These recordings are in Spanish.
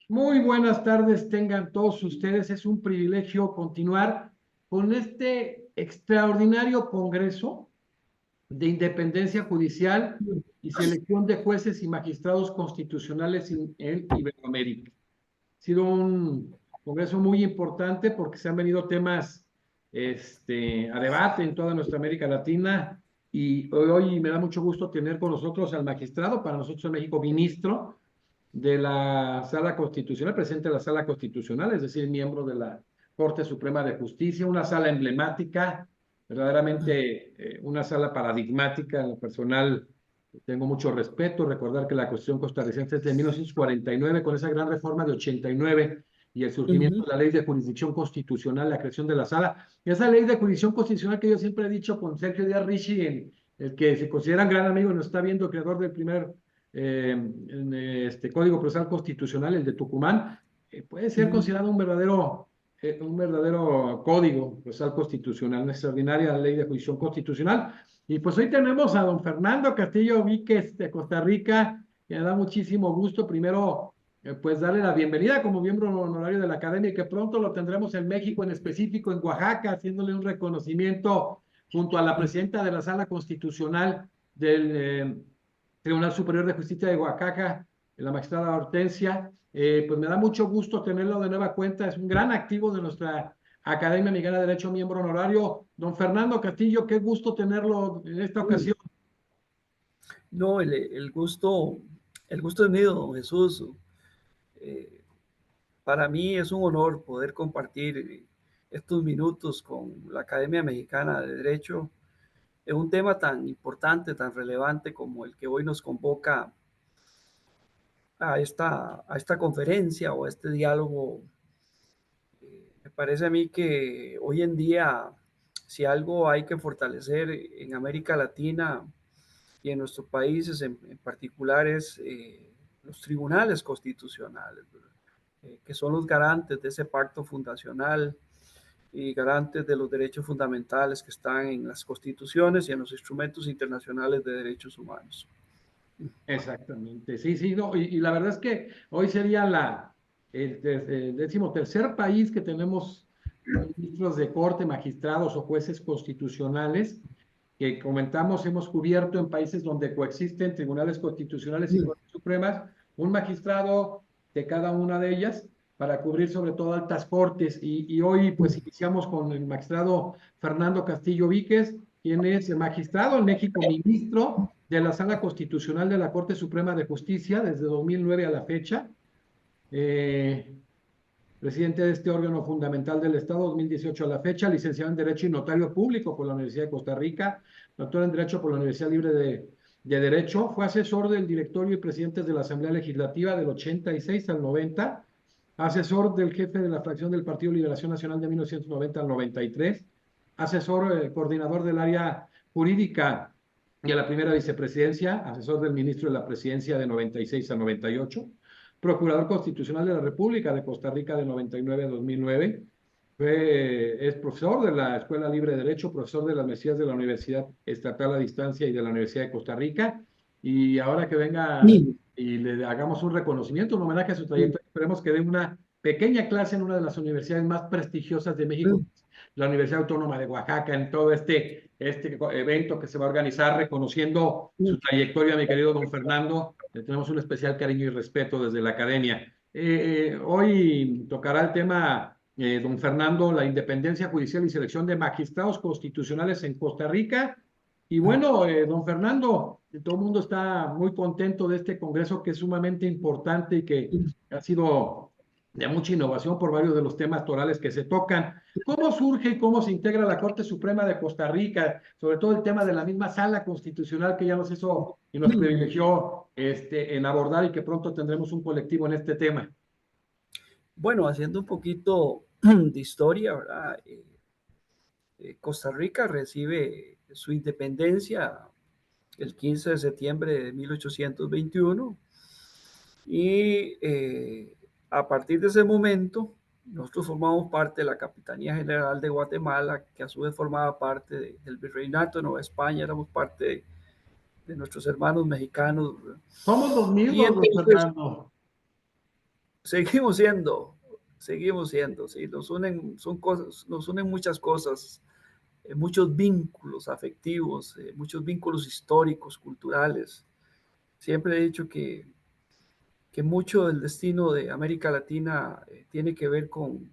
Muy buenas tardes, tengan todos ustedes. Es un privilegio continuar con este extraordinario Congreso de Independencia Judicial y Selección de Jueces y Magistrados Constitucionales en Iberoamérica. Ha sido un Congreso muy importante porque se han venido temas a debate en toda nuestra América Latina y hoy me da mucho gusto tener con nosotros al magistrado, para nosotros en México, ministro de la Sala Constitucional, presidente de la Sala Constitucional, es decir, miembro de la Corte Suprema de Justicia, una sala emblemática, verdaderamente una sala paradigmática. En lo personal, tengo mucho respeto. Recordar que la Constitución costarricense es de 1949, con esa gran reforma de 89 y el surgimiento Ujú. de la Ley de Jurisdicción Constitucional, la creación de la sala. Y esa Ley de Jurisdicción Constitucional que yo siempre he dicho con Sergio Díaz Ricci, el que se considera un gran amigo, nos está viendo, creador del primer este Código Procesal Constitucional, el de Tucumán, puede ser Ujú. considerado un verdadero código procesal constitucional, una extraordinaria ley de jurisdicción constitucional. Y pues hoy tenemos a don Fernando Castillo Víquez de Costa Rica, que me da muchísimo gusto. Primero, pues darle la bienvenida como miembro honorario de la Academia, y que pronto lo tendremos en México, en específico en Oaxaca, haciéndole un reconocimiento junto a la presidenta de la Sala Constitucional del Tribunal Superior de Justicia de Oaxaca, la magistrada Hortensia. Pues me da mucho gusto tenerlo de nueva cuenta. Es un gran activo de nuestra Academia Mexicana de Derecho, miembro honorario. Don Fernando Castillo, qué gusto tenerlo en esta ocasión. No, el gusto es mío, don Jesús. Eh, para mí es un honor poder compartir estos minutos con la Academia Mexicana de Derecho en un tema tan importante, tan relevante como el que hoy nos convoca a esta conferencia o a este diálogo. Me parece a mí que hoy en día, si algo hay que fortalecer en América Latina y en nuestros países en particular es los tribunales constitucionales, que son los garantes de ese pacto fundacional y garantes de los derechos fundamentales que están en las constituciones y en los instrumentos internacionales de derechos humanos. Exactamente, sí, sí, no, y la verdad es que hoy sería el 13º país que tenemos ministros de corte, magistrados o jueces constitucionales, que comentamos, hemos cubierto en países donde coexisten tribunales constitucionales y cortes supremas, un magistrado de cada una de ellas, para cubrir sobre todo altas cortes. Y hoy pues iniciamos con el magistrado Fernando Castillo Víquez, quien es el magistrado en México, ministro de la Sala Constitucional de la Corte Suprema de Justicia desde 2009 a la fecha, eh, presidente de este órgano fundamental del Estado 2018 a la fecha, licenciado en Derecho y notario público por la Universidad de Costa Rica, doctor en Derecho por la Universidad Libre de Derecho, fue asesor del directorio y presidente de la Asamblea Legislativa del 86 al 90, asesor del jefe de la fracción del Partido Liberación Nacional de 1990 al 93, asesor coordinador del área jurídica y a la primera vicepresidencia, asesor del ministro de la presidencia de 96 a 98, procurador constitucional de la República de Costa Rica de 99 a 2009. Es profesor de la Escuela Libre de Derecho, profesor de las mesías de la Universidad Estatal a Distancia y de la Universidad de Costa Rica. Y ahora que venga y le hagamos un reconocimiento, un homenaje a su trayectoria, esperemos que dé una pequeña clase en una de las universidades más prestigiosas de México, la Universidad Autónoma de Oaxaca, en todo este evento que se va a organizar reconociendo su trayectoria, mi querido don Fernando. Le tenemos un especial cariño y respeto desde la academia. Hoy tocará el tema, don Fernando, la independencia judicial y selección de magistrados constitucionales en Costa Rica. Y bueno, don Fernando, todo el mundo está muy contento de este congreso, que es sumamente importante y que ha sido de mucha innovación por varios de los temas torales que se tocan. ¿Cómo surge y cómo se integra la Corte Suprema de Costa Rica? Sobre todo el tema de la misma sala constitucional que ya nos hizo y nos privilegió en abordar, y que pronto tendremos un colectivo en este tema. Bueno, haciendo un poquito de historia, ¿verdad? Costa Rica recibe su independencia el 15 de septiembre de 1821 y a partir de ese momento nosotros formamos parte de la Capitanía General de Guatemala, que a su vez formaba parte del Virreinato de Nueva España, éramos parte de nuestros hermanos mexicanos. Somos los Y mismos, don entonces, Fernando. seguimos siendo, sí, nos unen, son cosas, nos unen muchas cosas, muchos vínculos afectivos, muchos vínculos históricos, culturales. Siempre he dicho que mucho del destino de América Latina tiene que ver con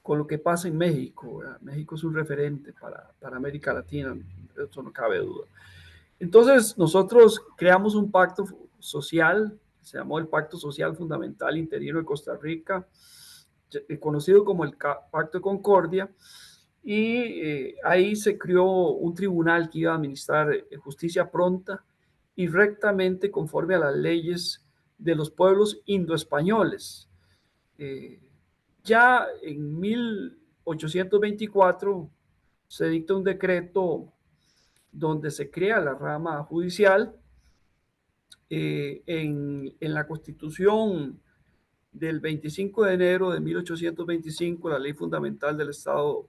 lo que pasa en México, ¿verdad? México es un referente para América Latina, eso no cabe duda. Entonces, nosotros creamos un pacto social, se llamó el Pacto Social Fundamental Interino de Costa Rica, conocido como el Pacto de Concordia, y ahí se creó un tribunal que iba a administrar justicia pronta y rectamente conforme a las leyes de los pueblos indoespañoles. Eh, ya en 1824 se dicta un decreto donde se crea la rama judicial. En la Constitución del 25 de enero de 1825, la ley fundamental del Estado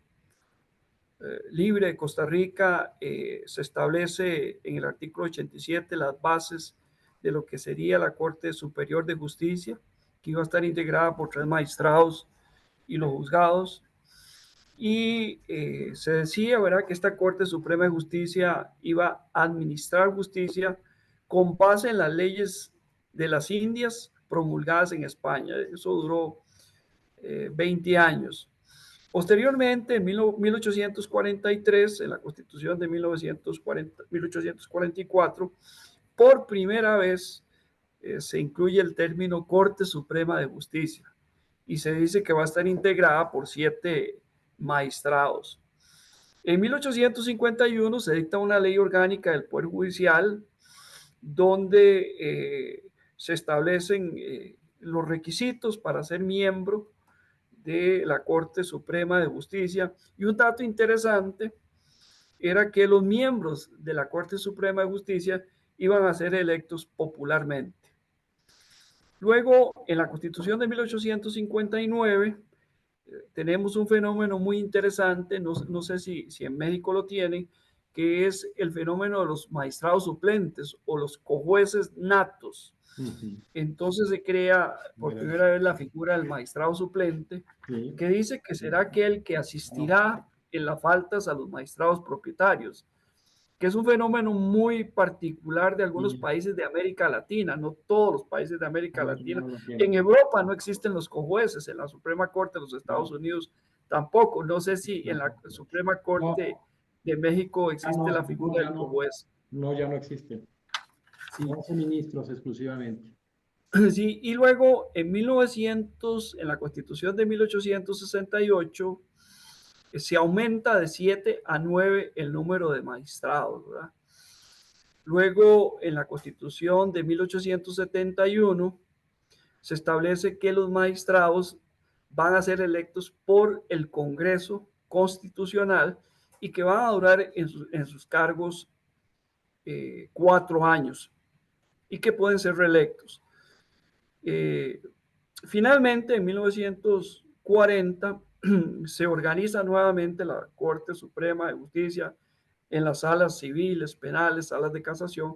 Libre de Costa Rica, se establece en el artículo 87 las bases de lo que sería la Corte Superior de Justicia, que iba a estar integrada por 3 magistrados y los juzgados. Y se decía, ¿verdad?, que esta Corte Suprema de Justicia iba a administrar justicia con base en las leyes de las Indias promulgadas en España. Eso duró 20 años. Posteriormente, en 1843, en la Constitución de 1844, por primera vez se incluye el término Corte Suprema de Justicia y se dice que va a estar integrada por 7 magistrados. En 1851 se dicta una ley orgánica del Poder Judicial donde se establecen los requisitos para ser miembro de la Corte Suprema de Justicia. Y un dato interesante era que los miembros de la Corte Suprema de Justicia iban a ser electos popularmente. Luego, en la Constitución de 1859, tenemos un fenómeno muy interesante, no sé si en México lo tienen, que es el fenómeno de los magistrados suplentes o los cojueces natos. Entonces se crea por primera vez la figura del magistrado suplente, que dice que será aquel que asistirá en las faltas a los magistrados propietarios, que es un fenómeno muy particular de algunos países de América Latina, no todos los países de América Latina. En Europa no existen los cojueces, en la Suprema Corte de los Estados Unidos tampoco. No sé si en la Suprema Corte de México existe la figura del cojuez. No, ya no existe. Sí. 11 ministros exclusivamente. Sí, y luego en la Constitución de 1868, se aumenta de 7 a 9 el número de magistrados, ¿verdad? Luego, en la Constitución de 1871, se establece que los magistrados van a ser electos por el Congreso Constitucional y que van a durar en sus cargos 4 años y que pueden ser reelectos. Finalmente, en 1940, se organiza nuevamente la Corte Suprema de Justicia en las salas civiles, penales, salas de casación,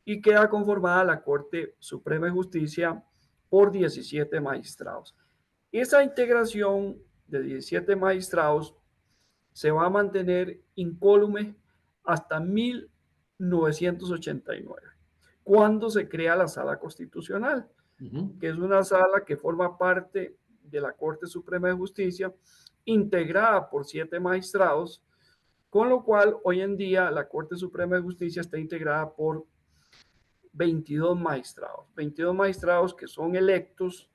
y queda conformada la Corte Suprema de Justicia por 17 magistrados. Esa integración de 17 magistrados se va a mantener incólume hasta 1989, cuando se crea la Sala Constitucional, que es una sala que forma parte de la Corte Suprema de Justicia, integrada por 7 magistrados, con lo cual hoy en día la Corte Suprema de Justicia está integrada por 22 magistrados que son electos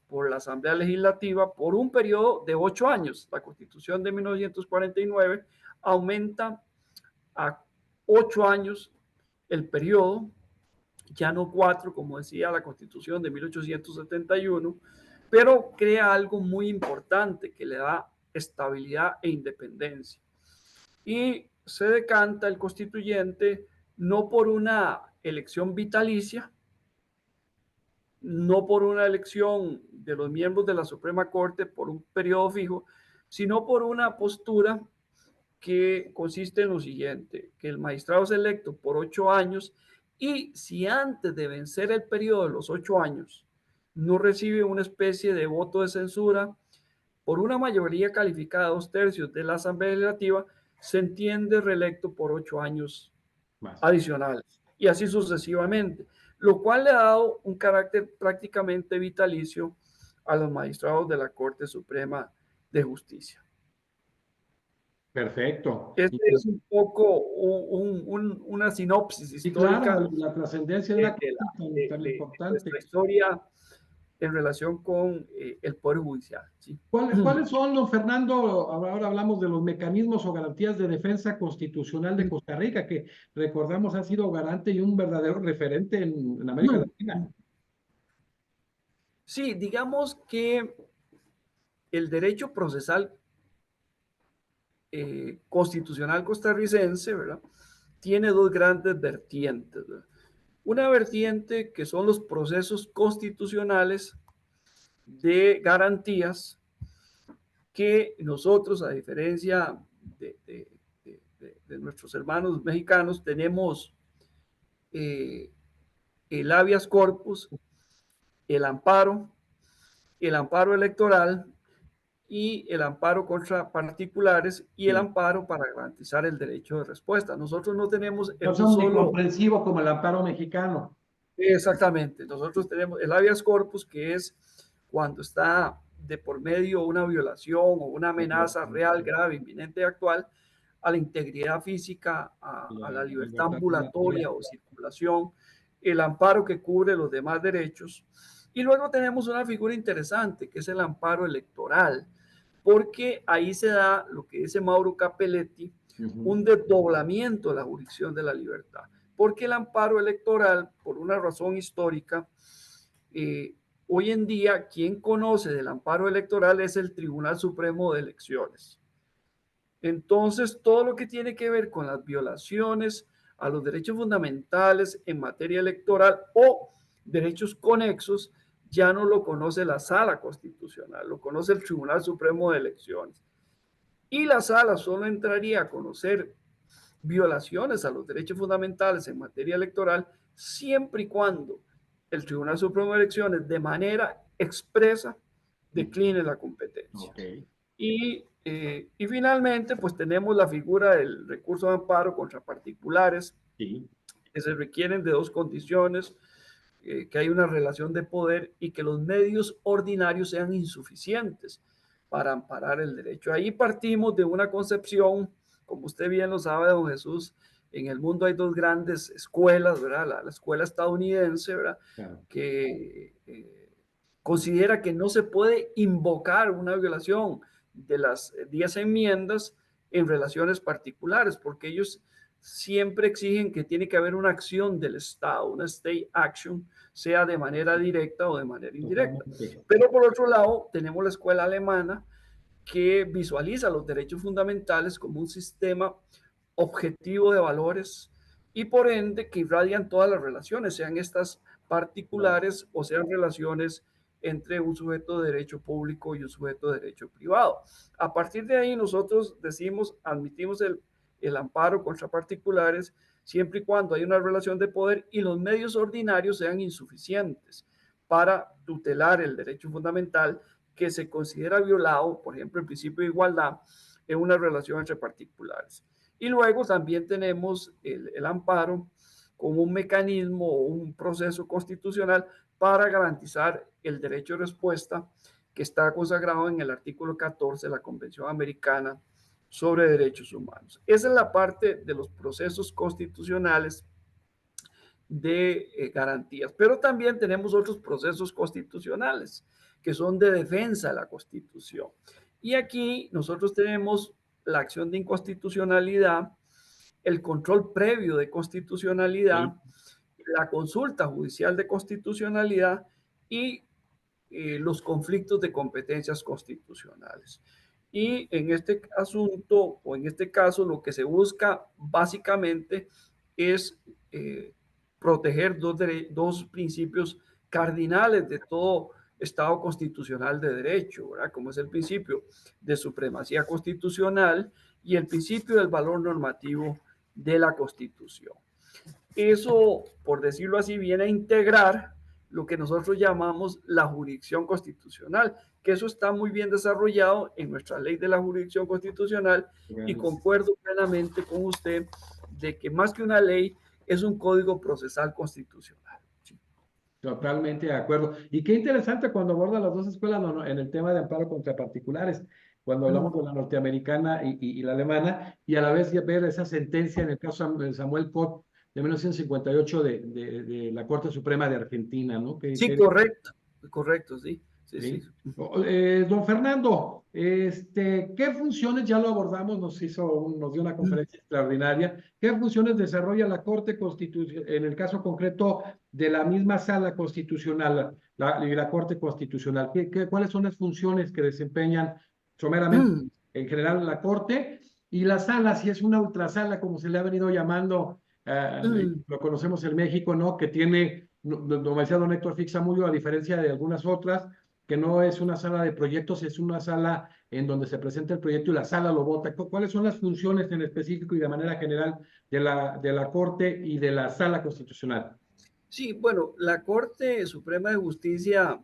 por la Asamblea Legislativa por un periodo de 8 años. La Constitución de 1949 aumenta a 8 años el periodo, ya no 4, como decía la Constitución de 1871, pero crea algo muy importante que le da estabilidad e independencia. Y se decanta el constituyente no por una elección vitalicia, no por una elección de los miembros de la Suprema Corte por un periodo fijo, sino por una postura que consiste en lo siguiente, que el magistrado es electo por 8 años y si antes de vencer el periodo de los 8 años no recibe una especie de voto de censura por una mayoría calificada de 2/3 de la Asamblea Legislativa, se entiende reelecto por 8 años Más. adicionales y así sucesivamente, lo cual le ha dado un carácter prácticamente vitalicio a los magistrados de la Corte Suprema de Justicia. Perfecto. Este es un poco una sinopsis Y claro, histórica la trascendencia de de, una de cosa tan de importante. nuestra historia en relación con el Poder Judicial. ¿Sí? ¿Cuáles son, don Fernando? Ahora hablamos de los mecanismos o garantías de defensa constitucional de Costa Rica, que recordamos ha sido garante y un verdadero referente en América Latina. Sí, digamos que el derecho procesal constitucional costarricense, ¿verdad? Tiene dos grandes vertientes, ¿verdad? Una vertiente que son los procesos constitucionales de garantías que nosotros, a diferencia de nuestros hermanos mexicanos, tenemos eh, el habeas corpus, el el amparo electoral y el amparo contra particulares y el Sí. amparo para garantizar el derecho de respuesta. Nosotros no tenemos No en un son solo. omnicomprensivo como el amparo mexicano. Exactamente, nosotros tenemos el habeas corpus, que es cuando está de por medio una violación o una amenaza real, grave, inminente y actual a la integridad física, a la La libertad libertad relativa. ambulatoria o circulación, el amparo que cubre los demás derechos. Y luego tenemos una figura interesante, que es el amparo electoral, porque ahí se da lo que dice Mauro Capelletti, un desdoblamiento de la jurisdicción de la libertad. Porque el amparo electoral, por una razón histórica, hoy en día quien conoce del amparo electoral es el Tribunal Supremo de Elecciones. Entonces, todo lo que tiene que ver con las violaciones a los derechos fundamentales en materia electoral o derechos conexos, ya no lo conoce la Sala Constitucional, lo conoce el Tribunal Supremo de Elecciones. Y la Sala solo entraría a conocer violaciones a los derechos fundamentales en materia electoral siempre y cuando el Tribunal Supremo de Elecciones de manera expresa decline la competencia. Ok. Y finalmente, pues tenemos la figura del recurso de amparo contra particulares, Sí. que se requieren de dos condiciones, que hay una relación de poder y que los medios ordinarios sean insuficientes para amparar el derecho. Ahí partimos de una concepción, como usted bien lo sabe, don Jesús, en el mundo hay dos grandes escuelas, ¿verdad? La escuela estadounidense, ¿verdad? Claro. Que considera que no se puede invocar una violación de las 10 enmiendas en relaciones particulares, porque ellos siempre exigen que tiene que haber una acción del Estado, una state action, sea de manera directa o de manera indirecta. Totalmente. Pero por otro lado, tenemos la escuela alemana que visualiza los derechos fundamentales como un sistema objetivo de valores y por ende que irradian todas las relaciones, sean estas particulares o sean relaciones entre un sujeto de derecho público y un sujeto de derecho privado. A partir de ahí nosotros decimos, admitimos el amparo contra particulares siempre y cuando hay una relación de poder y los medios ordinarios sean insuficientes para tutelar el derecho fundamental que se considera violado, por ejemplo, el principio de igualdad en una relación entre particulares. Y luego también tenemos el amparo como un mecanismo o un proceso constitucional para garantizar el derecho de respuesta que está consagrado en el artículo 14 de la Convención Americana sobre Derechos Humanos. Esa es la parte de los procesos constitucionales de garantías, pero también tenemos otros procesos constitucionales que son de defensa de la Constitución. Y aquí nosotros tenemos la acción de inconstitucionalidad, el control previo de constitucionalidad, Sí. la consulta judicial de constitucionalidad y los conflictos de competencias constitucionales. Y en este asunto o en este caso lo que se busca básicamente es proteger dos principios cardinales de todo Estado constitucional de derecho, ¿verdad? Como es el principio de supremacía constitucional y el principio del valor normativo de la Constitución. Eso, por decirlo así, viene a integrar lo que nosotros llamamos la jurisdicción constitucional, que eso está muy bien desarrollado en nuestra ley de la jurisdicción constitucional, y Bueno, concuerdo plenamente con usted de que más que una ley es un código procesal constitucional. Sí. totalmente de acuerdo. Y qué interesante cuando aborda las dos escuelas en el tema de amparo contra particulares, cuando hablamos de la norteamericana y la alemana, y a la vez ya ver esa sentencia en el caso de Samuel Cot de 1958 de la Corte Suprema de Argentina, ¿no? Sí, correcto, correcto, sí, sí, sí. Sí. Don Fernando, ¿qué funciones, ya lo abordamos, nos dio una conferencia extraordinaria, qué funciones desarrolla la Corte Constitucional, en el caso concreto de la misma sala constitucional, la Corte Constitucional? ¿Cuáles son las funciones que desempeñan someramente en general la Corte? Y la sala, si es una ultrasala, como se le ha venido llamando, lo conocemos en México, ¿no? Que tiene, como decía don Héctor Fixamudio, a diferencia de algunas otras, que no es una sala de proyectos, es una sala en donde se presenta el proyecto y la sala lo vota. ¿Cuáles son las funciones en específico y de manera general de la Corte y de la sala constitucional? Sí, bueno, la Corte Suprema de Justicia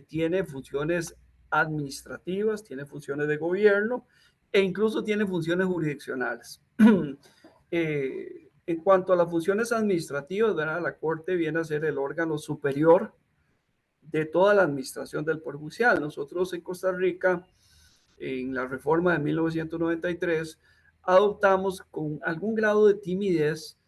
tiene funciones administrativas, tiene funciones de gobierno e incluso tiene funciones jurisdiccionales. En cuanto a las funciones administrativas, ¿verdad? La Corte viene a ser el órgano superior de toda la administración del Poder Judicial. Nosotros en Costa Rica, en la reforma de 1993, adoptamos con algún grado de timidez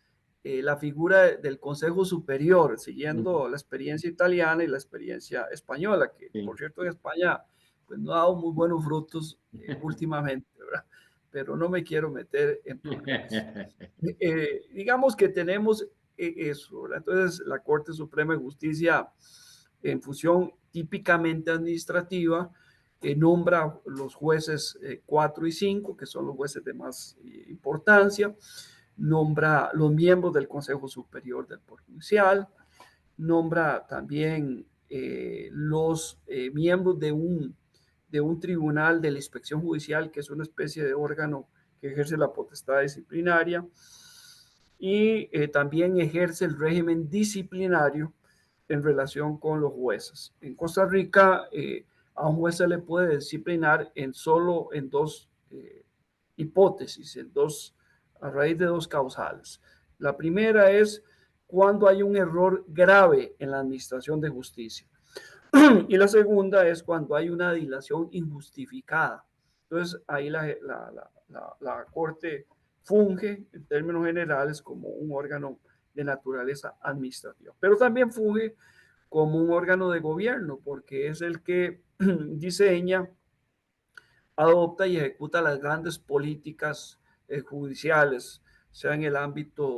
la figura del Consejo Superior, siguiendo la experiencia italiana y la experiencia española, que Sí. por cierto en España pues, no ha dado muy buenos frutos últimamente, ¿verdad? Pero no me quiero meter en problemas. Digamos que tenemos eso, ¿verdad? Entonces la Corte Suprema de Justicia, en función típicamente administrativa, nombra los jueces 4 y 5, que son los jueces de más importancia, nombra los miembros del Consejo Superior del Poder Judicial, nombra también los miembros de un tribunal de la inspección judicial, que es una especie de órgano que ejerce la potestad disciplinaria, y también ejerce el régimen disciplinario en relación con los jueces. En Costa Rica, a un juez se le puede disciplinar solo en dos hipótesis, a raíz de dos causales. La primera es cuando hay un error grave en la administración de justicia. Y la segunda es cuando hay una dilación injustificada. Entonces, ahí la Corte funge, en términos generales, como un órgano de naturaleza administrativa, pero también funge como un órgano de gobierno, porque es el que diseña, adopta y ejecuta las grandes políticas judiciales, sea en el ámbito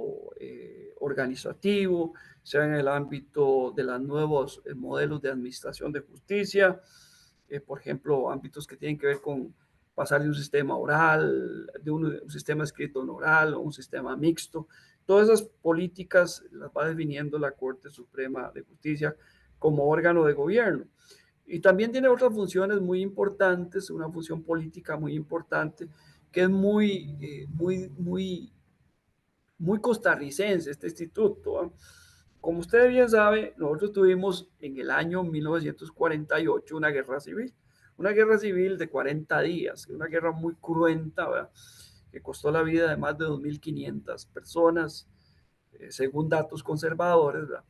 organizativo, sea en el ámbito de los nuevos modelos de administración de justicia, por ejemplo, ámbitos que tienen que ver con pasar de un sistema oral, de un sistema escrito en oral o un sistema mixto. Todas esas políticas las va definiendo la Corte Suprema de Justicia como órgano de gobierno. Y también tiene otras funciones muy importantes, una función política muy importante, que es muy costarricense este instituto, ¿eh? Como usted bien sabe, nosotros tuvimos en el año 1948 una guerra civil de 40 días, una guerra muy cruenta, ¿verdad? Que costó la vida de más de 2.500 personas, según datos conservadores, ¿verdad?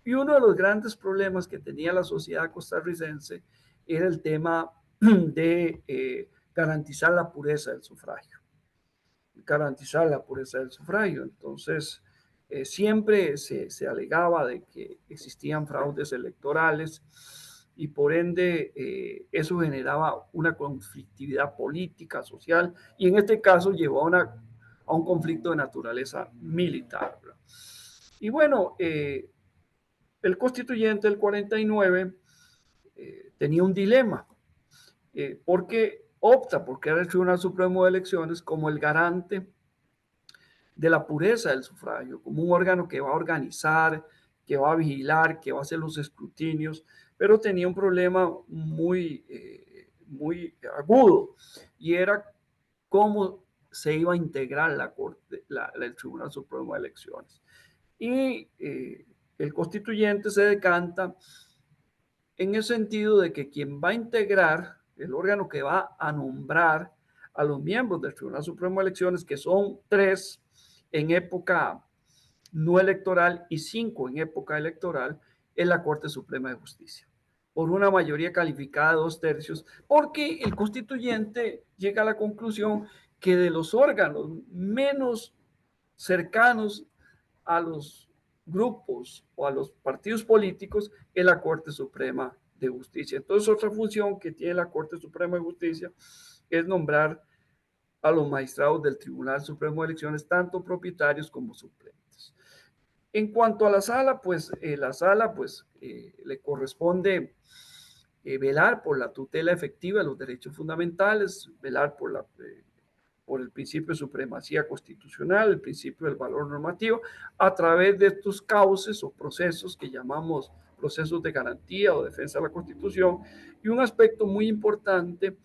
Y uno de los grandes problemas que tenía la sociedad costarricense era el tema de garantizar la pureza del sufragio. Garantizar la pureza del sufragio. Entonces, siempre se alegaba de que existían fraudes electorales y por ende eso generaba una conflictividad política, social, y en este caso llevó a un conflicto de naturaleza militar, ¿verdad? Y bueno, el constituyente del 49 tenía un dilema, porque opta por crear el Tribunal Supremo de Elecciones como el garante de la pureza del sufragio, como un órgano que va a organizar, que va a vigilar, que va a hacer los escrutinios, pero tenía un problema muy agudo, y era cómo se iba a integrar el Tribunal Supremo de Elecciones. Y el constituyente se decanta en el sentido de que quien va a integrar, el órgano que va a nombrar a los miembros del Tribunal Supremo de Elecciones, que son 3 en época no electoral y 5 en época electoral, es la Corte Suprema de Justicia, por una mayoría calificada de 2/3, porque el constituyente llega a la conclusión que de los órganos menos cercanos a los grupos o a los partidos políticos es la Corte Suprema de Justicia. Entonces, otra función que tiene la Corte Suprema de Justicia es nombrar a los magistrados del Tribunal Supremo de Elecciones, tanto propietarios como suplentes. En cuanto a la sala, pues le corresponde velar por la tutela efectiva de los derechos fundamentales, velar por el principio de supremacía constitucional, el principio del valor normativo, a través de estos cauces o procesos que llamamos procesos de garantía o defensa de la Constitución. Y un aspecto muy importante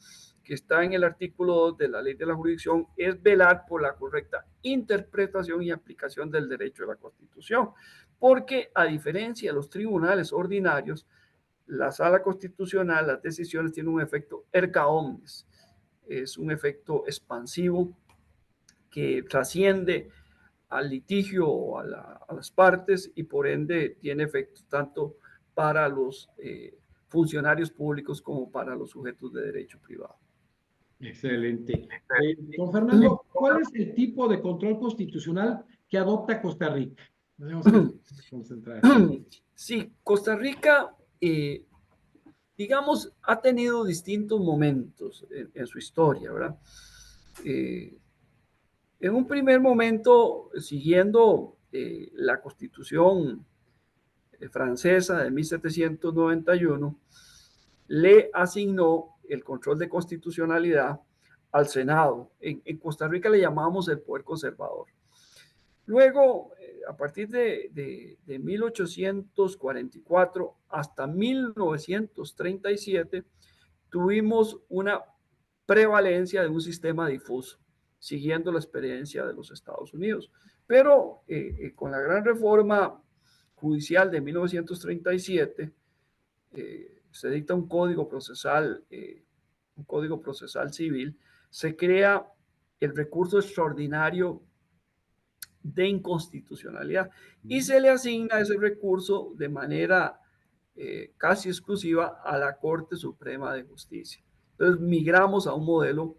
que está en el artículo 2 de la Ley de la Jurisdicción es velar por la correcta interpretación y aplicación del derecho de la Constitución, porque a diferencia de los tribunales ordinarios, la Sala Constitucional, las decisiones tienen un efecto erga omnes, es un efecto expansivo que trasciende al litigio o a las partes y por ende tiene efectos tanto para los funcionarios públicos como para los sujetos de derecho privado. Excelente. Don Fernando, ¿cuál es el tipo de control constitucional que adopta Costa Rica? Tenemos que concentrar. Sí, Costa Rica, digamos, ha tenido distintos momentos en su historia, ¿verdad? En un primer momento, siguiendo la Constitución francesa de 1791, le asignó el control de constitucionalidad al Senado. En Costa Rica le llamamos el poder conservador. Luego, a partir de 1844 hasta 1937, tuvimos una prevalencia de un sistema difuso, siguiendo la experiencia de los Estados Unidos. Pero con la gran reforma judicial de 1937, se dicta un código procesal civil, se crea el recurso extraordinario de inconstitucionalidad y se le asigna ese recurso de manera casi exclusiva a la Corte Suprema de Justicia. Entonces migramos a un modelo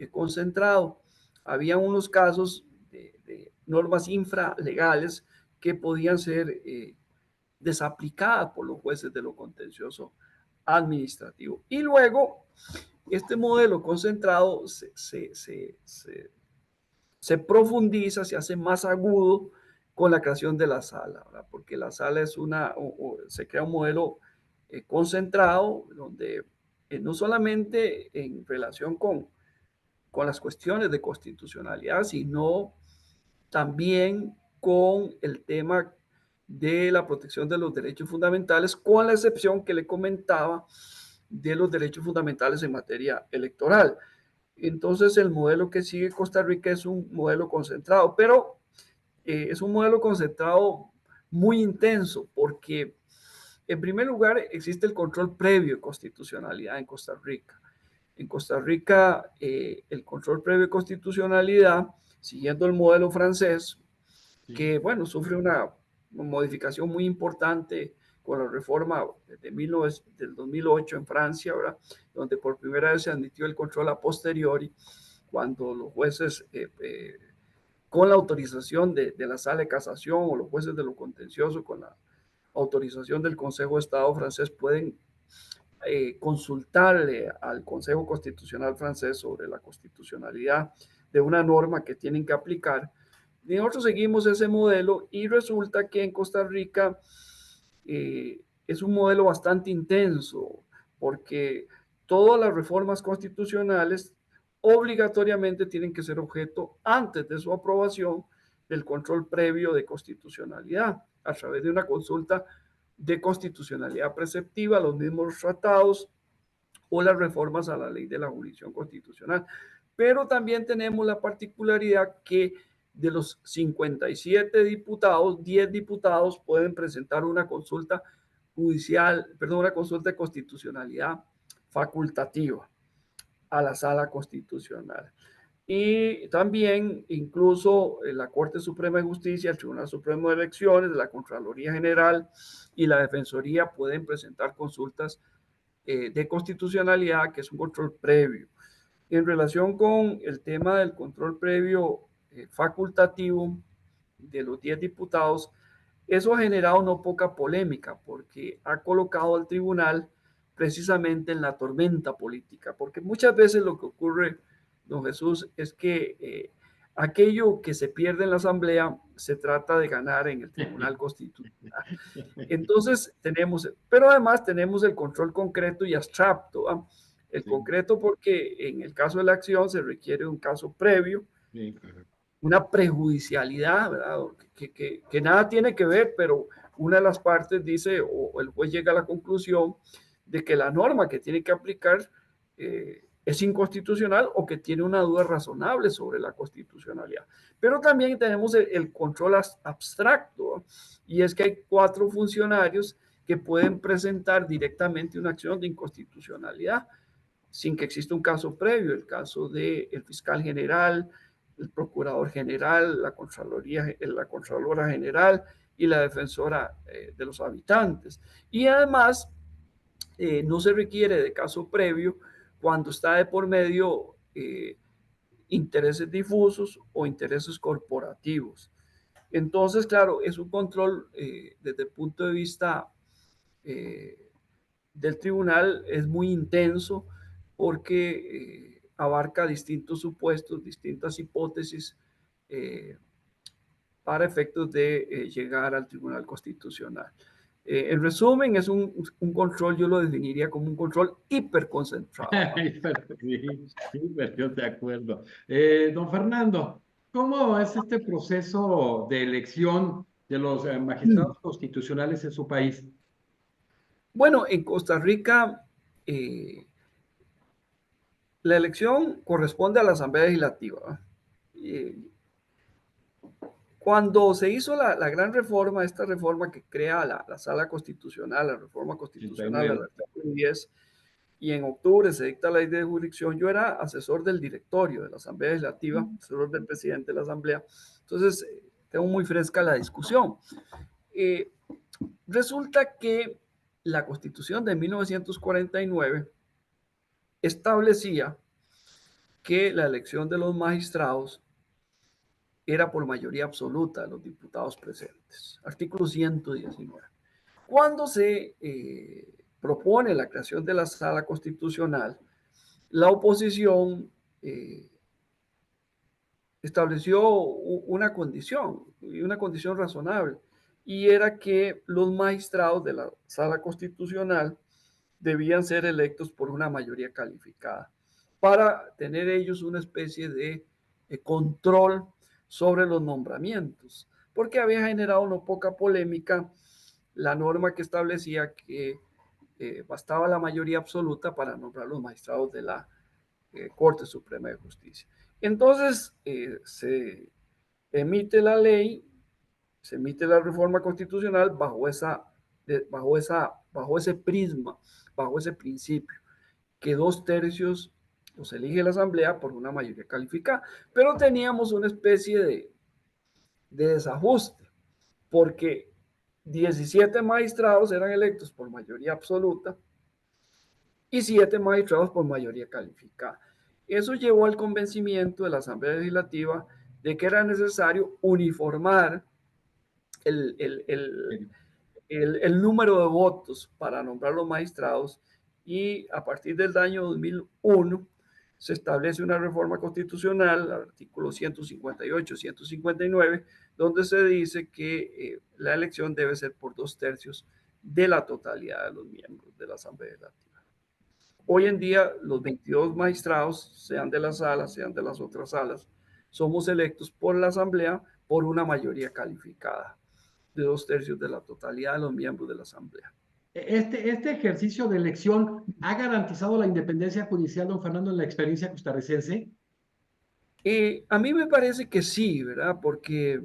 concentrado. Había unos casos de normas infralegales que podían ser desaplicadas por los jueces de lo contencioso administrativo. Y luego, este modelo concentrado se profundiza, se hace más agudo con la creación de la sala, ¿verdad? Porque la sala es se crea un modelo concentrado donde no solamente en relación con las cuestiones de constitucionalidad, sino también con el tema de la protección de los derechos fundamentales, con la excepción que le comentaba de los derechos fundamentales en materia electoral. Entonces, el modelo que sigue Costa Rica es un modelo concentrado, pero es un modelo concentrado muy intenso porque, en primer lugar, existe el control previo de constitucionalidad en Costa Rica. En Costa Rica, el control previo de constitucionalidad, siguiendo el modelo francés, que, bueno, sufre una modificación muy importante con la reforma del 2008 en Francia, ¿verdad? Donde por primera vez se admitió el control a posteriori, cuando los jueces, con la autorización de la sala de casación o los jueces de lo contencioso, con la autorización del Consejo de Estado francés, pueden consultarle al Consejo Constitucional francés sobre la constitucionalidad de una norma que tienen que aplicar. Y nosotros seguimos ese modelo y resulta que en Costa Rica es un modelo bastante intenso porque todas las reformas constitucionales obligatoriamente tienen que ser objeto antes de su aprobación del control previo de constitucionalidad a través de una consulta de constitucionalidad preceptiva, los mismos tratados o las reformas a la ley de la jurisdicción constitucional. Pero también tenemos la particularidad que de los 57 diputados, 10 diputados pueden presentar una consulta judicial, perdón, una consulta de constitucionalidad facultativa a la Sala Constitucional. Y también incluso la Corte Suprema de Justicia, el Tribunal Supremo de Elecciones, la Contraloría General y la Defensoría pueden presentar consultas de constitucionalidad, que es un control previo. En relación con el tema del control previo facultativo de los 10 diputados, eso ha generado no poca polémica porque ha colocado al tribunal precisamente en la tormenta política, porque muchas veces lo que ocurre, don Jesús, es que aquello que se pierde en la Asamblea se trata de ganar en el Tribunal Constitucional. Entonces tenemos, pero además tenemos el control concreto y abstracto. ¿Ah? El Sí, concreto porque en el caso de la acción se requiere un caso previo, sí, claro. una prejudicialidad, ¿verdad? Que nada tiene que ver, pero una de las partes dice, o el juez llega a la conclusión de que la norma que tiene que aplicar es inconstitucional o que tiene una duda razonable sobre la constitucionalidad. Pero también tenemos el control abstracto, ¿no? Y es que hay 4 funcionarios que pueden presentar directamente una acción de inconstitucionalidad sin que exista un caso previo, el caso del fiscal general, el procurador general, la contralora general y la defensora de los habitantes. Y además, no se requiere de caso previo cuando está de por medio intereses difusos o intereses corporativos. Entonces, claro, es un control desde el punto de vista eh, del tribunal es muy intenso porque abarca distintos supuestos, distintas hipótesis eh, para efectos de llegar al Tribunal Constitucional. En resumen, es un control, yo lo definiría como un control hiperconcentrado. ¿Ah? Sí, sí, yo de acuerdo. Don Fernando, ¿cómo es este proceso de elección de los magistrados constitucionales en su país? Bueno, en Costa Rica eh, la elección corresponde a la Asamblea Legislativa. Eh, Cuando se hizo la gran reforma, esta reforma que crea la Sala Constitucional, la reforma constitucional al 89. artículo 10, y en octubre se dicta la ley de jurisdicción, yo era asesor del directorio de la Asamblea Legislativa, asesor del presidente de la Asamblea, entonces tengo muy fresca la discusión. Eh, Resulta que la Constitución de 1949 establecía que la elección de los magistrados era por mayoría absoluta de los diputados presentes. Artículo 119. Cuando se propone la creación de la sala constitucional, la oposición estableció una condición razonable, y era que los magistrados de la sala constitucional debían ser electos por una mayoría calificada, para tener ellos una especie de control sobre los nombramientos, porque había generado no poca polémica la norma que establecía que bastaba la mayoría absoluta para nombrar los magistrados de la Corte Suprema de Justicia. Entonces se emite la ley, se emite la reforma constitucional bajo ese prisma, bajo ese principio, que 2/3 los elige la Asamblea por una mayoría calificada. Pero teníamos una especie de desajuste, porque 17 magistrados eran electos por mayoría absoluta y 7 magistrados por mayoría calificada. Eso llevó al convencimiento de la Asamblea Legislativa de que era necesario uniformar el, el, el, el número de votos para nombrar los magistrados, y a partir del año 2001 se establece una reforma constitucional, artículos 158, 159, donde se dice que la elección debe ser por 2/3 de la totalidad de los miembros de la Asamblea Legislativa. Hoy en día, los 22 magistrados, sean de la sala, sean de las otras salas, somos electos por la Asamblea por una mayoría calificada de 2/3 de la totalidad de los miembros de la Asamblea. Este ejercicio de elección ha garantizado la independencia judicial, don Fernando, en la experiencia costarricense. A mí me parece que sí, ¿verdad? Porque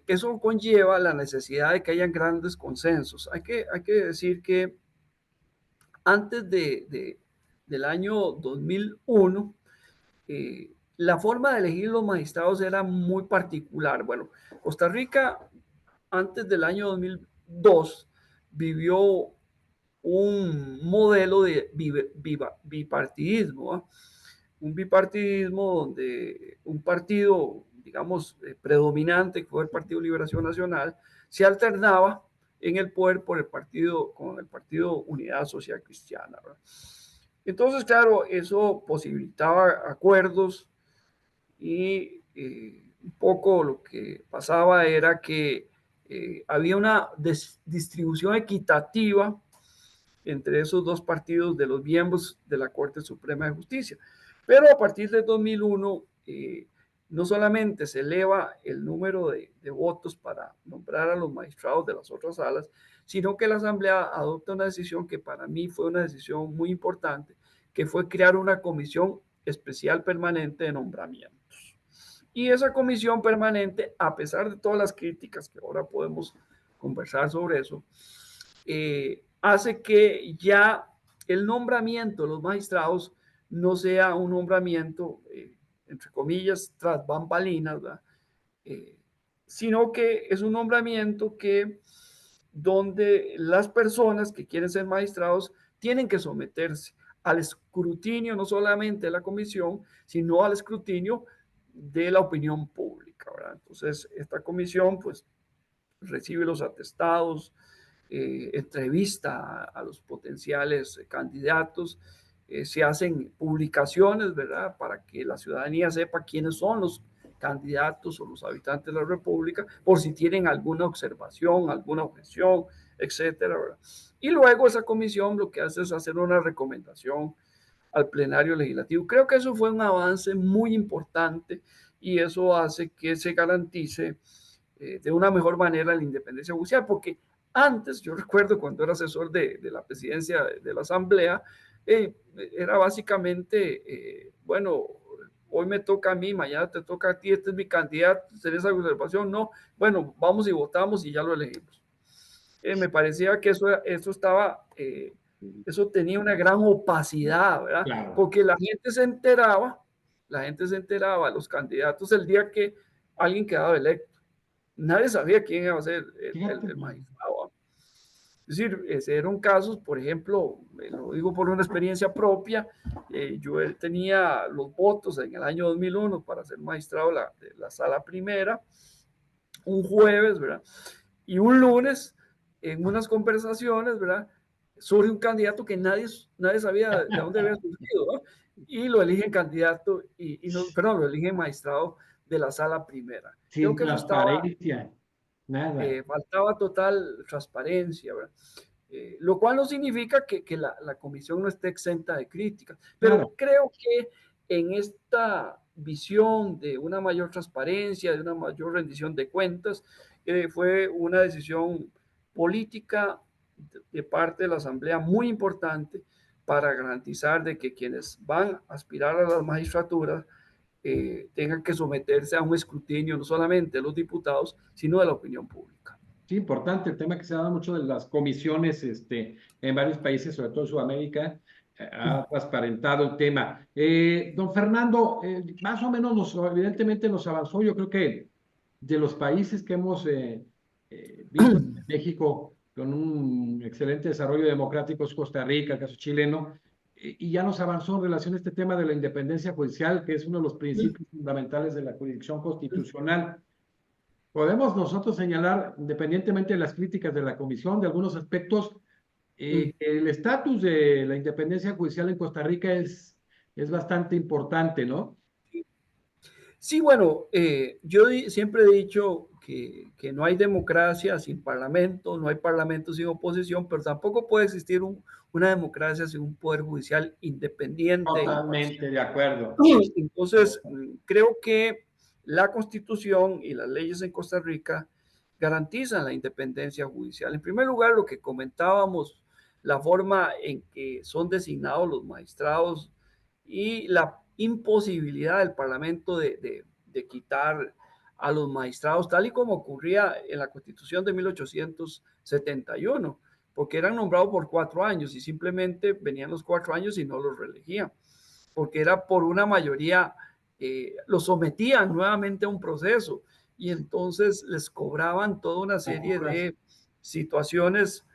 eso conlleva la necesidad de que hayan grandes consensos. Hay que decir que antes del año 2001, la forma de elegir los magistrados era muy particular. Bueno, Costa Rica antes del año 2002 vivió un modelo de bipartidismo, ¿va? Un bipartidismo donde un partido, digamos, predominante, que fue el Partido Liberación Nacional, se alternaba en el poder con el partido Unidad Social Cristiana, ¿verdad? Entonces, claro, eso posibilitaba acuerdos y un poco lo que pasaba era que había una distribución equitativa entre esos dos partidos de los miembros de la Corte Suprema de Justicia. Pero a partir de 2001, no solamente se eleva el número de votos para nombrar a los magistrados de las otras salas, sino que la Asamblea adopta una decisión que para mí fue una decisión muy importante, que fue crear una comisión especial permanente de nombramientos. Y esa comisión permanente, a pesar de todas las críticas que ahora podemos conversar sobre eso, hace que ya el nombramiento de los magistrados no sea un nombramiento, entre comillas, tras bambalinas, eh, sino que es un nombramiento que donde las personas que quieren ser magistrados tienen que someterse al escrutinio no solamente de la comisión, sino al escrutinio de la opinión pública, ¿verdad? Entonces, esta comisión pues recibe los atestados, entrevista a los potenciales candidatos, se hacen publicaciones, ¿verdad? Para que la ciudadanía sepa quiénes son los candidatos o los habitantes de la República, por si tienen alguna observación, alguna objeción, etcétera, ¿verdad? Y luego esa comisión lo que hace es hacer una recomendación al plenario legislativo. Creo que eso fue un avance muy importante y eso hace que se garantice de una mejor manera la independencia judicial, porque antes, yo recuerdo cuando era asesor de la presidencia de la Asamblea, era básicamente, bueno, hoy me toca a mí, mañana te toca a ti, este es mi candidato, ¿tenés alguna observación? No, bueno, vamos y votamos y ya lo elegimos. Me parecía que eso estaba, eso tenía una gran opacidad, ¿verdad? Claro. Porque la gente se enteraba, los candidatos el día que alguien quedaba electo. Nadie sabía quién iba a ser Fíjate. el magistrado. Es decir, eran casos, por ejemplo, lo digo por una experiencia propia, yo tenía los votos en el año 2001 para ser magistrado de la sala primera, un jueves, ¿verdad? Y un lunes, en unas conversaciones, ¿verdad? Surge un candidato que nadie sabía de dónde había surgido, ¿no? Y lo eligen candidato, no, perdón, lo eligen magistrado de la sala primera. Creo Sin que eso estaba, transparencia, nada. faltaba total transparencia, ¿verdad? Lo cual no significa que la comisión no esté exenta de críticas, Claro. pero creo que en esta visión de una mayor transparencia, de una mayor rendición de cuentas, fue una decisión política de parte de la Asamblea muy importante para garantizar de que quienes van a aspirar a las magistraturas tengan que someterse a un escrutinio no solamente de los diputados, sino de la opinión pública. Sí, importante el tema que se ha dado mucho de las comisiones en varios países, sobre todo en Sudamérica, ha transparentado el tema. Don Fernando, más o menos evidentemente nos avanzó, yo creo que de los países que hemos visto en México con un excelente desarrollo democrático es Costa Rica, el caso chileno, y ya nos avanzó en relación a este tema de la independencia judicial, que es uno de los principios fundamentales de la jurisdicción constitucional. Podemos nosotros señalar, independientemente de las críticas de la comisión, de algunos aspectos, que el estatus de la independencia judicial en Costa Rica es bastante importante, ¿no? Sí, bueno, siempre he dicho que no hay democracia sin parlamento, no hay parlamento sin oposición, pero tampoco puede existir una democracia sin un poder judicial independiente e imparcial. Totalmente de acuerdo. Entonces, creo que la Constitución y las leyes en Costa Rica garantizan la independencia judicial. En primer lugar, lo que comentábamos, la forma en que son designados los magistrados y imposibilidad del Parlamento de quitar a los magistrados, tal y como ocurría en la Constitución de 1871, porque eran nombrados por 4 años y simplemente venían los 4 años y no los reelegían, porque era por una mayoría, los sometían nuevamente a un proceso y entonces les cobraban toda una serie de situaciones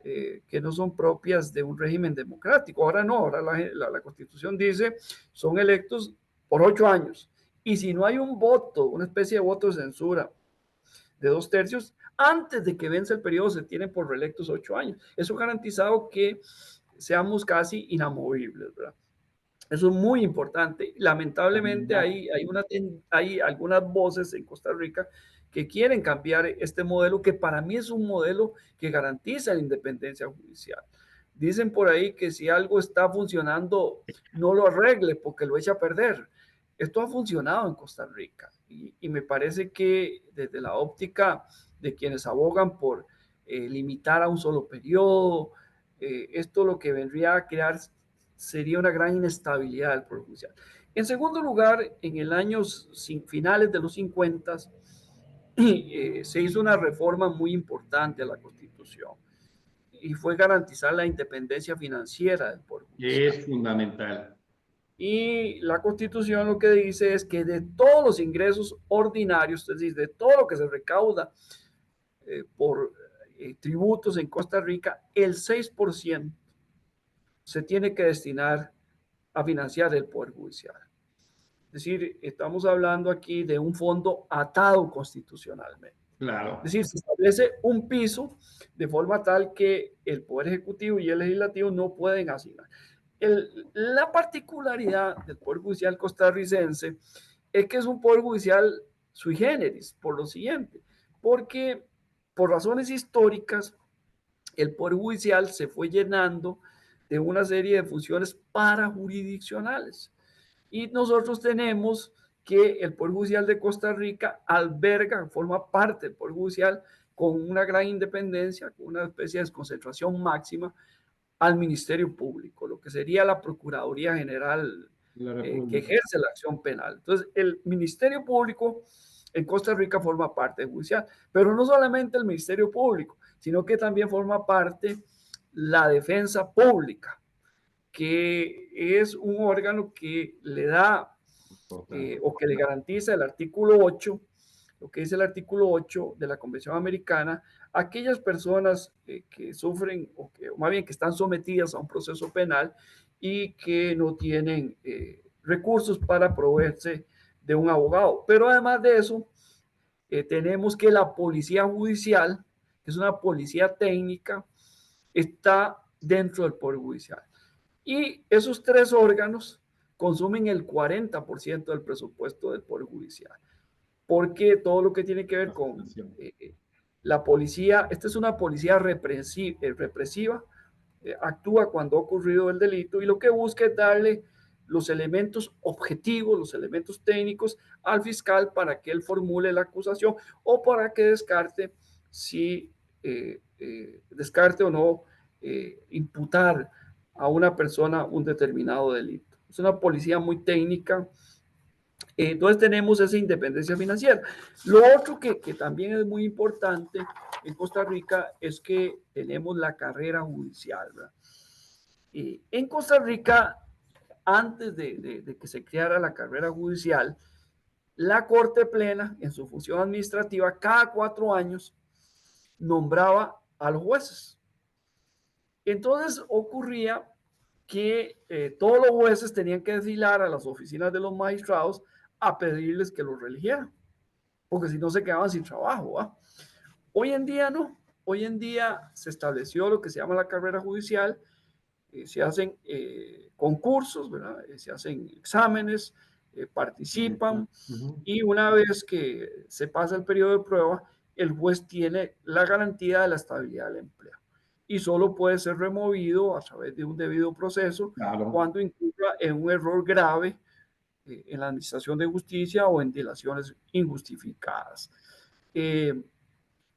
que no son propias de un régimen democrático. Ahora no, ahora la Constitución dice son electos por 8 años. Y si no hay un voto, una especie de voto de censura de 2/3, antes de que vence el periodo se tienen por reelectos 8 años. Eso ha garantizado que seamos casi inamovibles, ¿verdad? Eso es muy importante. Lamentablemente hay algunas voces en Costa Rica que quieren cambiar este modelo, que para mí es un modelo que garantiza la independencia judicial. Dicen por ahí que si algo está funcionando, no lo arregle porque lo echa a perder. Esto ha funcionado en Costa Rica y me parece que desde la óptica de quienes abogan por limitar a un solo periodo, esto lo que vendría a crear sería una gran inestabilidad del Poder Judicial. En segundo lugar, en el año finales de los 50 se hizo una reforma muy importante a la Constitución y fue garantizar la independencia financiera del Poder Judicial. Es fundamental. Y la Constitución lo que dice es que de todos los ingresos ordinarios, es decir, de todo lo que se recauda por tributos en Costa Rica, el 6% se tiene que destinar a financiar el Poder Judicial. Es decir, estamos hablando aquí de un fondo atado constitucionalmente. Claro. Es decir, se establece un piso de forma tal que el Poder Ejecutivo y el Legislativo no pueden asignar. La particularidad del Poder Judicial costarricense es que es un Poder Judicial sui generis, por lo siguiente, porque por razones históricas el Poder Judicial se fue llenando de una serie de funciones parajurisdiccionales. Y nosotros tenemos que el Poder Judicial de Costa Rica alberga, forma parte del Poder Judicial con una gran independencia, con una especie de desconcentración máxima al Ministerio Público, lo que sería la Procuraduría General que ejerce la acción penal. Entonces, el Ministerio Público en Costa Rica forma parte del judicial, pero no solamente el Ministerio Público, sino que también forma parte la defensa pública, que es un órgano que le da o que le garantiza el artículo 8, lo que dice el artículo 8 de la Convención Americana, a aquellas personas que sufren o más bien que están sometidas a un proceso penal y que no tienen recursos para proveerse de un abogado. Pero además de eso, tenemos que la policía judicial, que es una policía técnica, está dentro del Poder Judicial. Y esos tres órganos consumen el 40% del presupuesto del Poder Judicial, porque todo lo que tiene que ver con la policía, esta es una policía represiva, actúa cuando ha ocurrido el delito y lo que busca es darle los elementos objetivos, los elementos técnicos al fiscal para que él formule la acusación o para que descarte si descarte o no imputar a una persona un determinado delito. Es una policía muy técnica. Entonces tenemos esa independencia financiera. Lo otro que también es muy importante en Costa Rica es que tenemos la carrera judicial, ¿verdad? En Costa Rica, antes de que se creara la carrera judicial, la Corte Plena, en su función administrativa, cada 4 años nombraba a los jueces. Entonces ocurría que todos los jueces tenían que desfilar a las oficinas de los magistrados a pedirles que los reeligieran, porque si no se quedaban sin trabajo. ¿Va? Hoy en día no. Hoy en día se estableció lo que se llama la carrera judicial, se hacen concursos, ¿verdad? Se hacen exámenes, participan y una vez que se pasa el periodo de prueba, el juez tiene la garantía de la estabilidad del empleo y solo puede ser removido a través de un debido proceso cuando incurra en un error grave en la administración de justicia o en dilaciones injustificadas.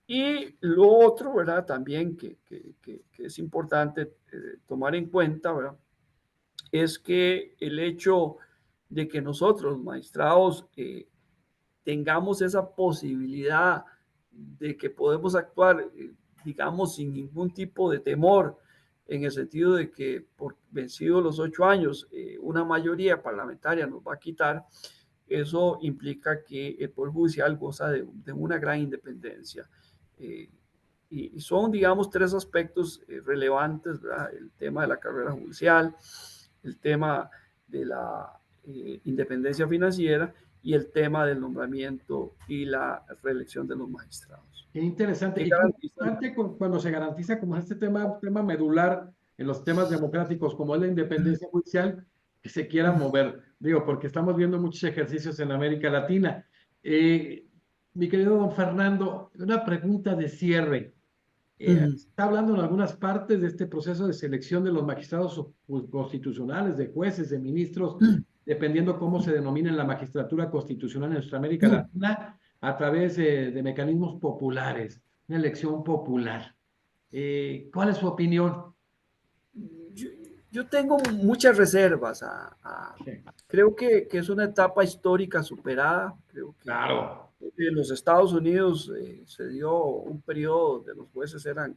Y lo otro, ¿verdad? También que es importante tomar en cuenta, ¿verdad? Es que el hecho de que nosotros, magistrados, tengamos esa posibilidad de que podemos actuar, digamos, sin ningún tipo de temor, en el sentido de que por vencidos los 8 años, una mayoría parlamentaria nos va a quitar, eso implica que el Poder Judicial goza de una gran independencia. Eh, y son, digamos, tres aspectos relevantes, ¿verdad? El tema de la carrera judicial, el tema de la independencia financiera y el tema del nombramiento y la reelección de los magistrados. Qué interesante. ¿Qué Y qué garantiza? importante cuando se garantiza como este tema, un tema medular en los temas democráticos, como es la independencia judicial, que se quiera mover. Digo, porque estamos viendo muchos ejercicios en América Latina. Eh, Mi querido don Fernando, una pregunta de cierre. Se está hablando en algunas partes de este proceso de selección de los magistrados constitucionales, de jueces, de ministros, dependiendo cómo se denomina la magistratura constitucional en nuestra América Latina, a través de mecanismos populares, una elección popular. ¿Cuál es su opinión? Yo, yo tengo muchas reservas. Sí, Creo que es una etapa histórica superada. Creo que claro, en los Estados Unidos se dio un periodo donde los jueces eran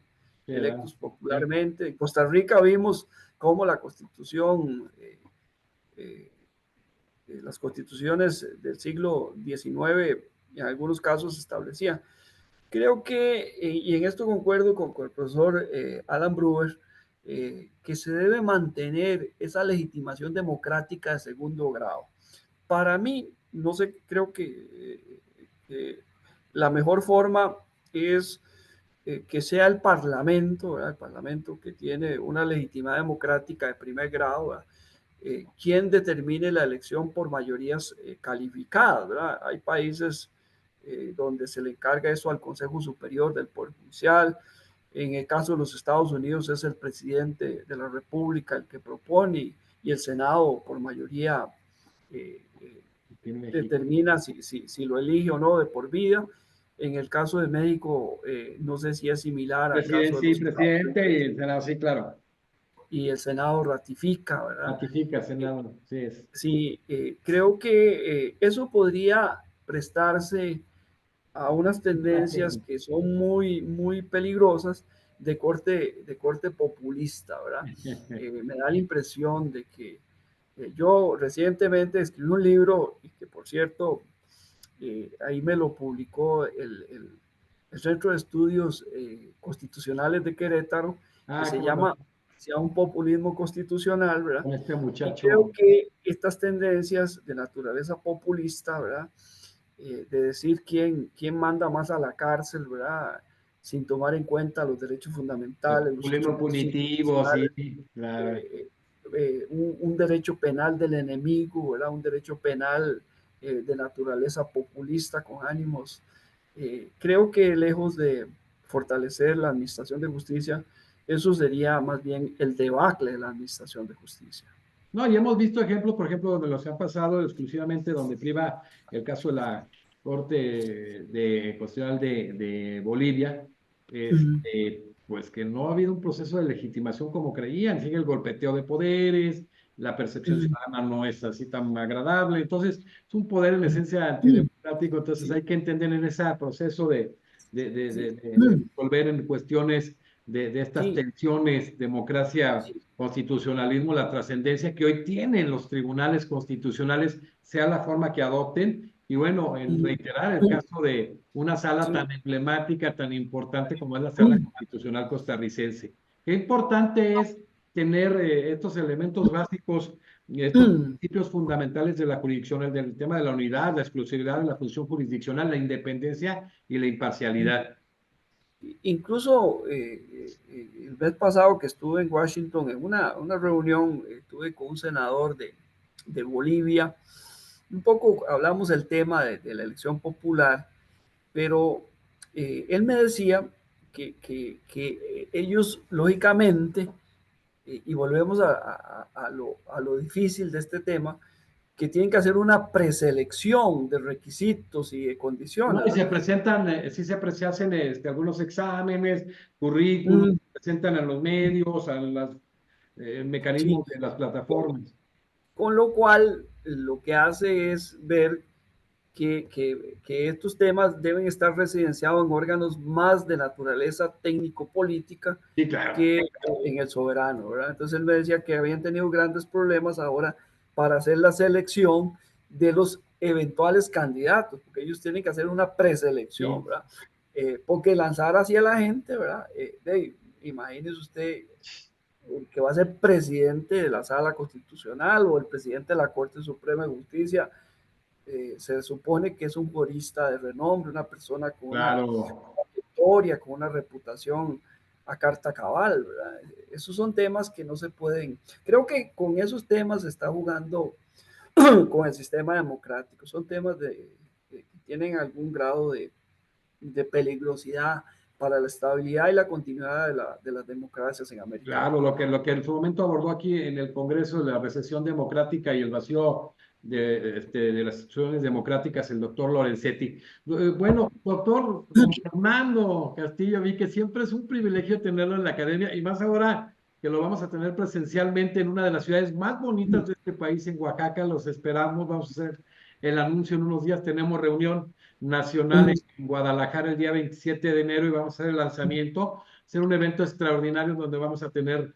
sí, ¿verdad? electos Sí, popularmente. En Costa Rica vimos cómo la constitución, eh, las constituciones del siglo XIX en algunos casos establecían. Creo que, y en esto concuerdo con el profesor Alan Brewer, que se debe mantener esa legitimación democrática de segundo grado. Para mí, no sé, creo que la mejor forma es que sea el Parlamento, ¿verdad? El Parlamento que tiene una legitimidad democrática de primer grado, ¿verdad? Quien determine la elección por mayorías calificadas, ¿verdad? Hay países donde se le encarga eso al Consejo Superior del Poder Judicial. En el caso de los Estados Unidos es el presidente de la República el que propone y el Senado por mayoría tiene México. determina si lo elige o no de por vida. En el caso de México, no sé si es similar al caso Presidente, de sí, los Estados presidente y Unidos el Senado, sí, claro. y el Senado ratifica, ¿verdad? Ratifica, Senado, sí es. Sí, creo que eso podría prestarse a unas tendencias que son muy, muy peligrosas de corte populista, ¿verdad? Me da la impresión de que yo recientemente escribí un libro y que, por cierto, ahí me lo publicó el Centro de Estudios Constitucionales de Querétaro, que Ah, se cómo no, llama sea un populismo constitucional, ¿verdad? con este Y creo muchacho. que estas tendencias de naturaleza populista, ¿verdad? De decir quién manda más a la cárcel, ¿verdad? Sin tomar en cuenta los derechos El fundamentales, los populismo instrumentos punitivo, sí, institucionales, claro. eh, un derecho penal del enemigo, ¿verdad? Un derecho penal de naturaleza populista con ánimos. Creo que lejos de fortalecer la administración de justicia, eso sería más bien el debacle de la administración de justicia. No, y hemos visto ejemplos, por ejemplo, donde los han pasado exclusivamente donde priva el caso de la Corte Constitucional de Bolivia, pues que no ha habido un proceso de legitimación como creían, sigue el golpeteo de poderes, la percepción ciudadana no es así tan agradable, entonces es un poder en esencia antidemocrático, entonces Sí, hay que entender en ese proceso sí, de resolver en cuestiones de estas sí, tensiones, democracia, sí, constitucionalismo, la trascendencia que hoy tienen los tribunales constitucionales, sea la forma que adopten. Y bueno, en reiterar el caso de una sala sí, tan emblemática, tan importante como es la sala constitucional costarricense. Qué importante es tener estos elementos básicos, estos principios fundamentales de la jurisdicción, el del tema de la unidad, la exclusividad de la función jurisdiccional, la independencia y la imparcialidad. incluso el mes pasado que estuve en Washington en una reunión, estuve con un senador de Bolivia, un poco hablamos del tema de la elección popular, pero él me decía que ellos lógicamente, y volvemos a lo difícil de este tema, que tienen que hacer una preselección de requisitos y de No, condiciones, y ¿verdad? se presentan, sí se hacen algunos exámenes, currículum, Mm, se presentan a los medios, a los sí, mecanismos de las plataformas. con lo cual lo que hace es ver que estos temas deben estar residenciados en órganos más de naturaleza técnico-política Sí, claro. que en el soberano, ¿verdad? Entonces él me decía que habían tenido grandes problemas ahora para hacer la selección de los eventuales candidatos, porque ellos tienen que hacer una preselección, Sí. ¿verdad? Porque lanzar hacia la gente, ¿verdad? Imagínese usted el que va a ser presidente de la Sala Constitucional o el presidente de la Corte Suprema de Justicia, se supone que es un jurista de renombre, una persona con una Claro. historia, con una reputación a carta cabal, ¿verdad? Esos son temas que no se pueden, creo que con esos temas se está jugando con el sistema democrático, son temas que tienen algún grado de peligrosidad para la estabilidad y la continuidad de las democracias en América Claro, Latina. lo que en su momento abordó aquí en el Congreso de la recesión democrática y el vacío de las instituciones democráticas, el doctor Lorenzetti. Bueno, doctor don Fernando Castillo, vi que siempre es un privilegio tenerlo en la academia y más ahora que lo vamos a tener presencialmente en una de las ciudades más bonitas de este país, en Oaxaca. Los esperamos, vamos a hacer el anuncio en unos días. Tenemos reunión nacional en Guadalajara el día 27 de enero y vamos a hacer el lanzamiento, ser un evento extraordinario donde vamos a tener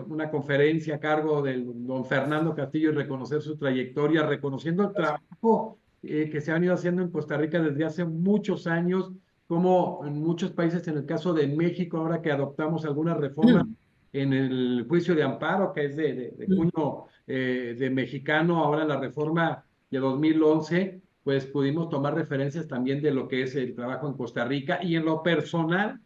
una conferencia a cargo del don Fernando Castillo y reconocer su trayectoria, reconociendo el trabajo que se ha venido haciendo en Costa Rica desde hace muchos años, como en muchos países, en el caso de México, ahora que adoptamos algunas reformas en el juicio de amparo, que es de cuño de mexicano, ahora en la reforma de 2011, pues pudimos tomar referencias también de lo que es el trabajo en Costa Rica y en lo personal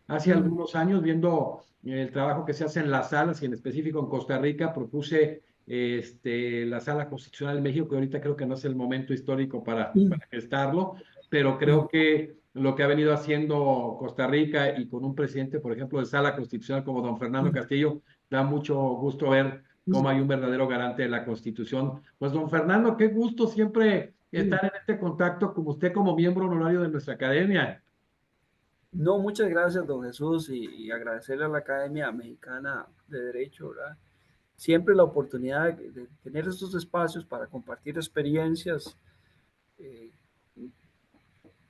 hace algunos años, viendo el trabajo que se hace en las salas y en específico en Costa Rica, propuse la Sala Constitucional de México, que ahorita creo que no es el momento histórico para gestarlo, pero creo que lo que ha venido haciendo Costa Rica y con un presidente, por ejemplo, de Sala Constitucional como don Fernando Castillo, da mucho gusto ver cómo hay un verdadero garante de la Constitución. Pues don Fernando, qué gusto siempre estar en este contacto con usted como miembro honorario de nuestra academia. No, muchas gracias, don Jesús, y agradecerle a la Academia Mexicana de Derecho, ¿verdad? Siempre la oportunidad de tener estos espacios para compartir experiencias eh,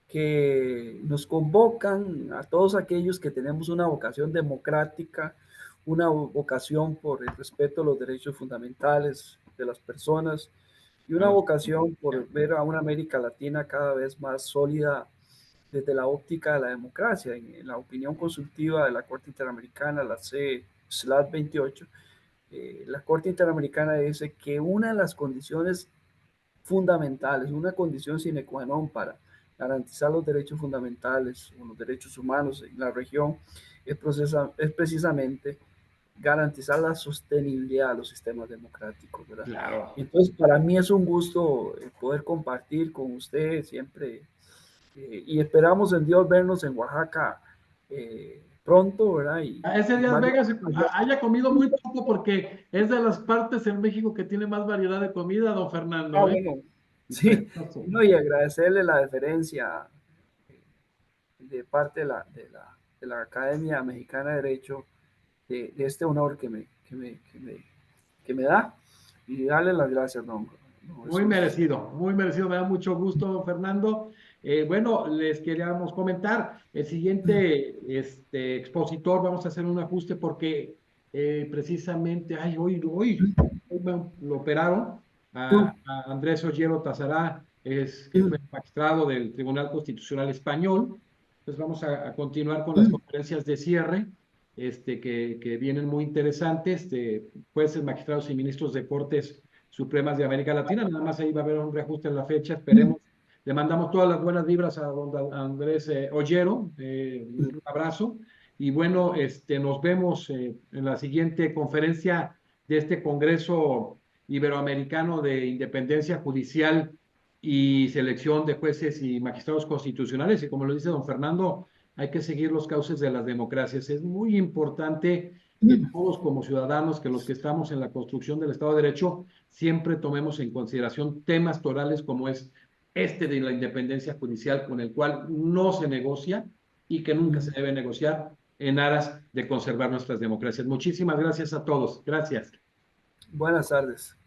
que nos convocan a todos aquellos que tenemos una vocación democrática, una vocación por el respeto a los derechos fundamentales de las personas y una Claro. vocación por ver a una América Latina cada vez más sólida desde la óptica de la democracia. En la opinión consultiva de la Corte Interamericana, la C/28, la Corte Interamericana dice que una de las condiciones fundamentales, una condición sine qua non para garantizar los derechos fundamentales o los derechos humanos en la región es precisamente garantizar la sostenibilidad de los sistemas democráticos, ¿verdad? Claro. Entonces, para mí es un gusto poder compartir con usted siempre y esperamos en Dios vernos en Oaxaca pronto, ¿verdad? A ese Y Díaz más Vega bien, haya comido muy poco porque es de las partes en México que tiene más variedad de comida, don Fernando, ¿eh? bueno, sí, Precioso. no, y agradecerle la deferencia de parte de la Academia Mexicana de Derecho de este honor que me da y darle las gracias, don Jesús. Muy merecido, me da mucho gusto, don Fernando. Bueno, les queríamos comentar, el siguiente expositor, vamos a hacer un ajuste porque precisamente, ay, hoy lo operaron a Andrés Ollero Tazará, que fue magistrado del Tribunal Constitucional Español. Entonces vamos a continuar con las conferencias de cierre, que vienen muy interesantes, de jueces, magistrados y ministros de cortes supremas de América Latina. Nada más ahí va a haber un reajuste en la fecha, esperemos. Le mandamos todas las buenas vibras a don Andrés Ollero, un abrazo. Y bueno, nos vemos en la siguiente conferencia de este Congreso Iberoamericano de Independencia Judicial y Selección de Jueces y Magistrados Constitucionales. Y como lo dice don Fernando, hay que seguir los cauces de las democracias. Es muy importante que todos como ciudadanos, que los que estamos en la construcción del Estado de Derecho, siempre tomemos en consideración temas torales como es este de la independencia judicial, con el cual no se negocia y que nunca se debe negociar en aras de conservar nuestras democracias. Muchísimas gracias a todos. Gracias. Buenas tardes.